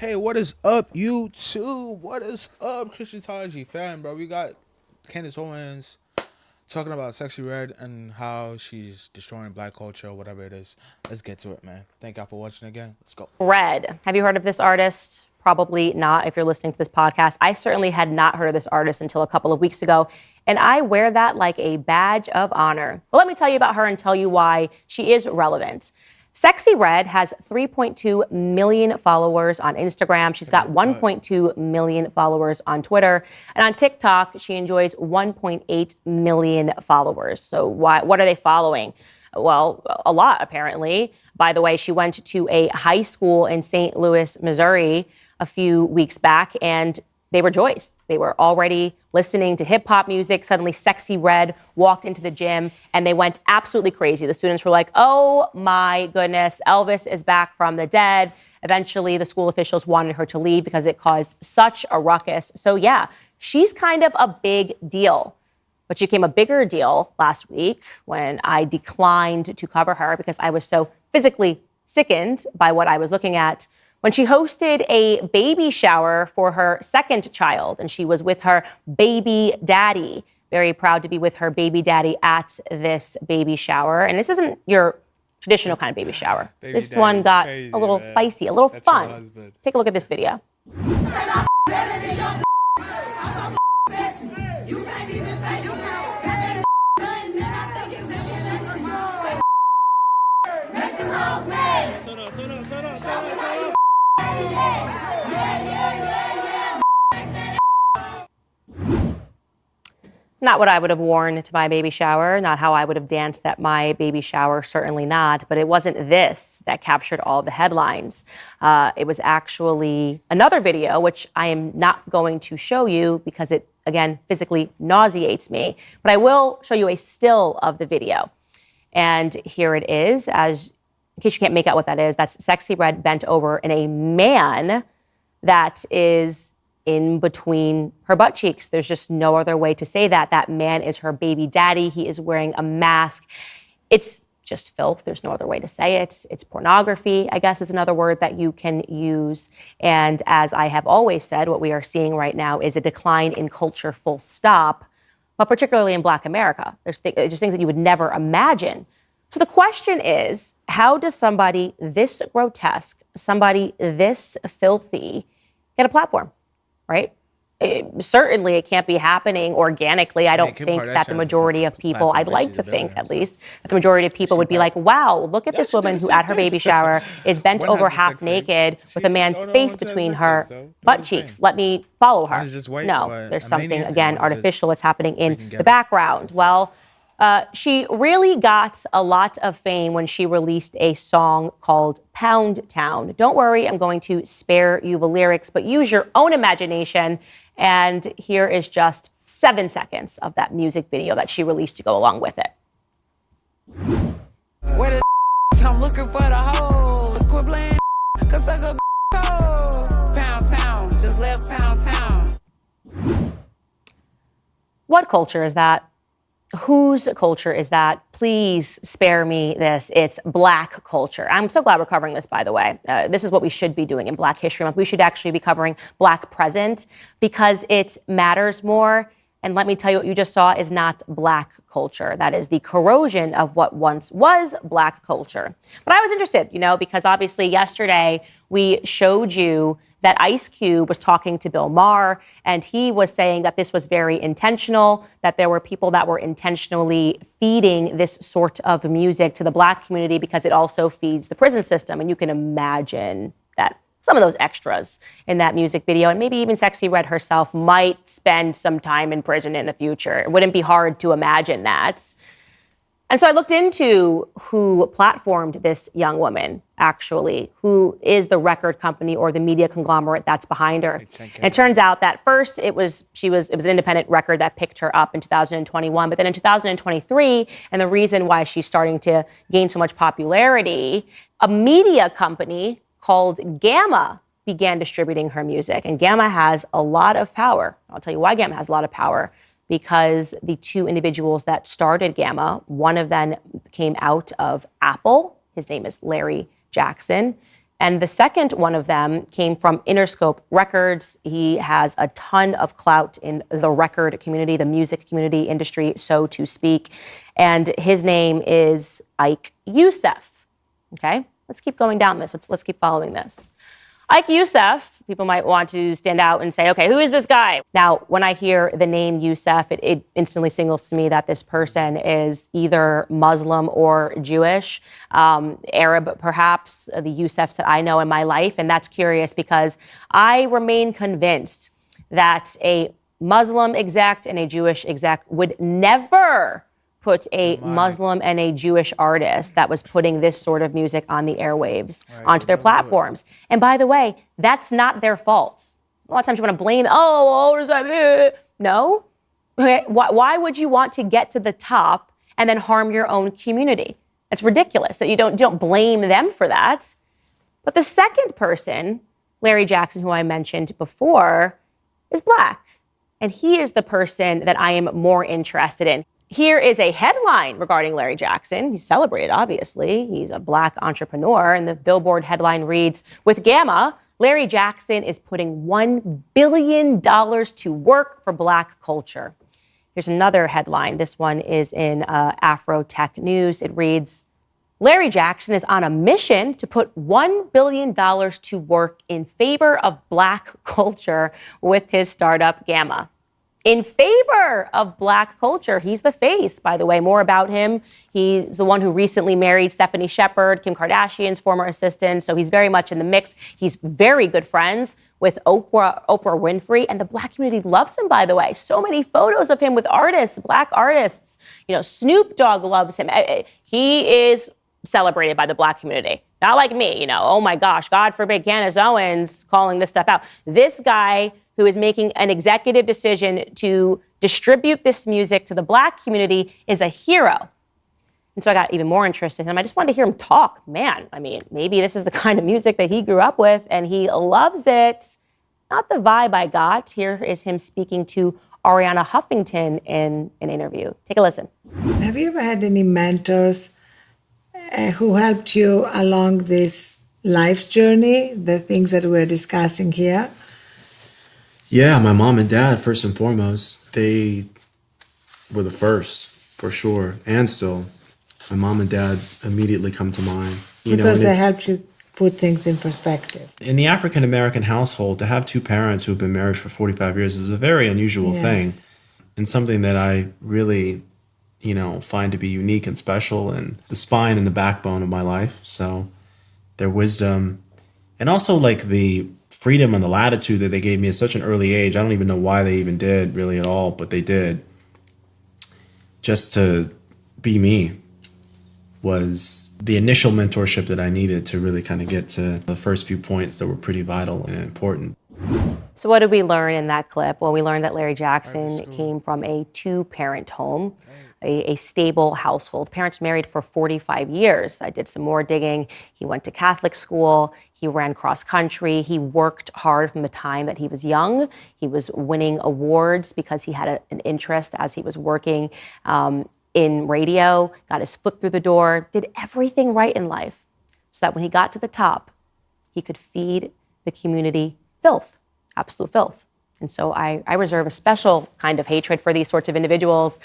Hey, what is up, YouTube? What is up, Christianology fan, bro? We got Candace Owens talking about Sexy Red and how she's destroying black culture, whatever it is. Let's get to it, man. Thank y'all for watching again. Let's go. Red. Have you heard of this artist? Probably not if you're listening to this podcast. I certainly had not heard of this artist until a couple of weeks ago, and I wear that like a badge of honor. But let me tell you about her and tell you why she is relevant. Sexy Red has 3.2 million followers on Instagram. She's got 1.2 million followers on Twitter. And on TikTok, she enjoys 1.8 million followers. So what are they following? Well, a lot, apparently. By the way, she went to a high school in St. Louis, Missouri a few weeks back, and they rejoiced. They were already listening to hip hop music. Suddenly, Sexy Red walked into the gym and they went absolutely crazy. The students were like, oh my goodness, Elvis is back from the dead. Eventually, the school officials wanted her to leave because it caused such a ruckus. So yeah, she's kind of a big deal. But she became a bigger deal last week when I declined to cover her because I was so physically sickened by what I was looking at, when she hosted a baby shower for her second child, and she was with her baby daddy. Very proud to be with her baby daddy at this baby shower. And this isn't your traditional kind of baby shower. This one got crazy, a little spicy, a little fun. Take a look at this video. Not what I would have worn to my baby shower, not how I would have danced at my baby shower, certainly not. But it wasn't this that captured all the headlines. It was actually another video, which I am not going to show you because it, again, physically nauseates me. But I will show you a still of the video. And here it is. In case you can't make out what that is, that's Sexy Red bent over and a man that is in between her butt cheeks. There's just no other way to say that. That man is her baby daddy. He is wearing a mask. It's just filth. There's no other way to say it. It's pornography, I guess, is another word that you can use. And as I have always said, what we are seeing right now is a decline in culture, full stop, but particularly in Black America. There's things that you would never imagine. So the question is, how does somebody this grotesque, somebody this filthy, get a platform? Right? Certainly, it can't be happening organically. I don't think that the majority of people, I'd like to think at least, that the majority of people would be like, wow, look at this woman who at her baby shower is bent over half naked with a man's face between her butt cheeks. Let me follow her. No, there's something, again, artificial that's happening in the background. Well, she really got a lot of fame when she released a song called Pound Town. Don't worry, I'm going to spare you the lyrics, but use your own imagination. And here is just 7 seconds of that music video that she released to go along with it. Where the I'm looking for the hoes. Quit playing, cause I got cold. Pound Town, just left Pound Town. What culture is that? Whose culture is that? Please spare me this. It's Black culture. I'm so glad we're covering this, by the way. This is what we should be doing in Black History Month. We should actually be covering Black present because it matters more. And let me tell you, what you just saw is not Black culture. That is the corrosion of what once was Black culture. But I was interested, because obviously yesterday we showed you that Ice Cube was talking to Bill Maher, and he was saying that this was very intentional, that there were people that were intentionally feeding this sort of music to the Black community because it also feeds the prison system. And you can imagine that some of those extras in that music video, and maybe even Sexy Red herself, might spend some time in prison in the future. It wouldn't be hard to imagine that. And so I looked into who platformed this young woman, actually, who is the record company or the media conglomerate that's behind her. And it turns out that first it was an independent record that picked her up in 2021, but then in 2023, and the reason why she's starting to gain so much popularity, a media company called Gamma began distributing her music. And Gamma has a lot of power. I'll tell you why Gamma has a lot of power. Because the two individuals that started Gamma, one of them came out of Apple. His name is Larry Jackson. And the second one of them came from Interscope Records. He has a ton of clout in the record community, the music community industry, so to speak. And his name is Ike Youssef. Okay, let's keep going down this. Let's keep following this. Ike Youssef, people might want to stand out and say, okay, who is this guy? Now, when I hear the name Youssef, it instantly signals to me that this person is either Muslim or Jewish, Arab perhaps, the Youssefs that I know in my life. And that's curious because I remain convinced that a Muslim exec and a Jewish exec would never put a Muslim and a Jewish artist that was putting this sort of music on the airwaves onto their platforms. And by the way, that's not their fault. A lot of times you want to blame, what does that mean? No. Okay. Why would you want to get to the top and then harm your own community? It's ridiculous that you don't blame them for that. But the second person, Larry Jackson, who I mentioned before, is Black. And he is the person that I am more interested in. Here is a headline regarding Larry Jackson. He's celebrated, obviously. He's a Black entrepreneur. And the Billboard headline reads, with Gamma, Larry Jackson is putting $1 billion to work for Black culture. Here's another headline. This one is in Afro Tech News. It reads, Larry Jackson is on a mission to put $1 billion to work in favor of Black culture with his startup Gamma. In favor of Black culture. He's the face, by the way. More about him. He's the one who recently married Stephanie Shepard, Kim Kardashian's former assistant. So he's very much in the mix. He's very good friends with Oprah Winfrey. And the Black community loves him, by the way. So many photos of him with artists, Black artists. You know, Snoop Dogg loves him. He is celebrated by the Black community. Not like me, oh my gosh, God forbid Candace Owens calling this stuff out. This guy who is making an executive decision to distribute this music to the Black community is a hero. And so I got even more interested in him. I just wanted to hear him talk. Man, maybe this is the kind of music that he grew up with and he loves it. Not the vibe I got. Here is him speaking to Ariana Huffington in an interview. Take a listen. Have you ever had any mentors who helped you along this life journey, the things that we're discussing here? Yeah, my mom and dad, first and foremost, they were the first, for sure. And still, my mom and dad immediately come to mind. Because they helped you put things in perspective. In the African-American household, to have two parents who've been married for 45 years is a very unusual thing. And something that I really, find to be unique and special and the spine and the backbone of my life. So their wisdom and also like the freedom and the latitude that they gave me at such an early age. I don't even know why they even did really at all, but they did. Just to be me was the initial mentorship that I needed to really kind of get to the first few points that were pretty vital and important. So what did we learn in that clip? Well, we learned that Larry Jackson came from a two-parent home, a stable household. Parents married for 45 years. I did some more digging. He went to Catholic school. He ran cross country. He worked hard from the time that he was young. He was winning awards because he had an interest as he was working in radio, got his foot through the door, did everything right in life so that when he got to the top, he could feed the community filth, absolute filth. And so I reserve a special kind of hatred for these sorts of individuals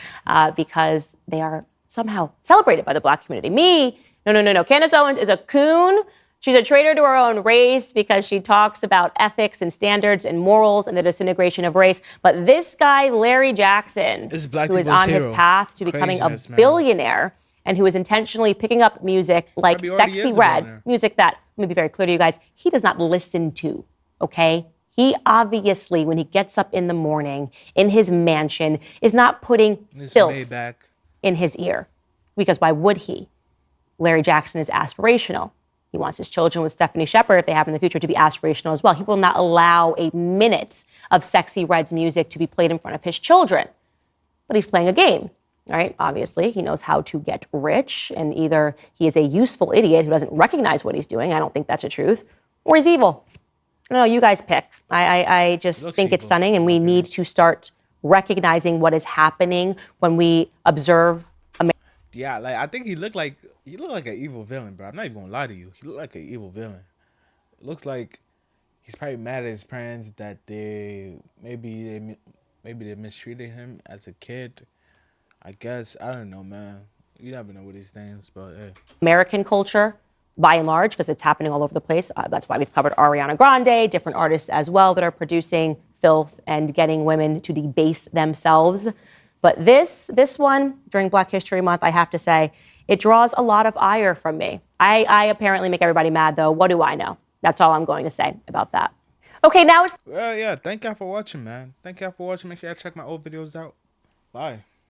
because they are somehow celebrated by the Black community. Me, no. Candace Owens is a coon. She's a traitor to her own race because she talks about ethics and standards and morals and the disintegration of race. But this guy, Larry Jackson, who is on his path to becoming a billionaire and who is intentionally picking up music like Sexy Red, music that, let me be very clear to you guys, he does not listen to, okay? He obviously, when he gets up in the morning in his mansion, is not putting filth in his ear. Because why would he? Larry Jackson is aspirational. He wants his children with Stephanie Shepard, if they have in the future, to be aspirational as well. He will not allow a minute of Sexy Red's music to be played in front of his children. But he's playing a game, right? Obviously, he knows how to get rich, and either he is a useful idiot who doesn't recognize what he's doing, I don't think that's the truth, or he's evil. No, you guys pick. I just think it's stunning, and we need to start recognizing what is happening when we observe America. Yeah, like I think he looked like an evil villain, bro. I'm not even gonna lie to you. He looked like an evil villain. It looks like he's probably mad at his parents that maybe they mistreated him as a kid. I guess I don't know, man. You never know with these things, but hey. American culture, by and large, because it's happening all over the place. That's why we've covered Ariana Grande, different artists as well that are producing filth and getting women to debase themselves. But this one, during Black History Month, I have to say, it draws a lot of ire from me. I apparently make everybody mad, though. What do I know? That's all I'm going to say about that. Okay, now it's... Well, yeah, thank y'all for watching, man. Thank y'all for watching. Make sure y'all check my old videos out. Bye.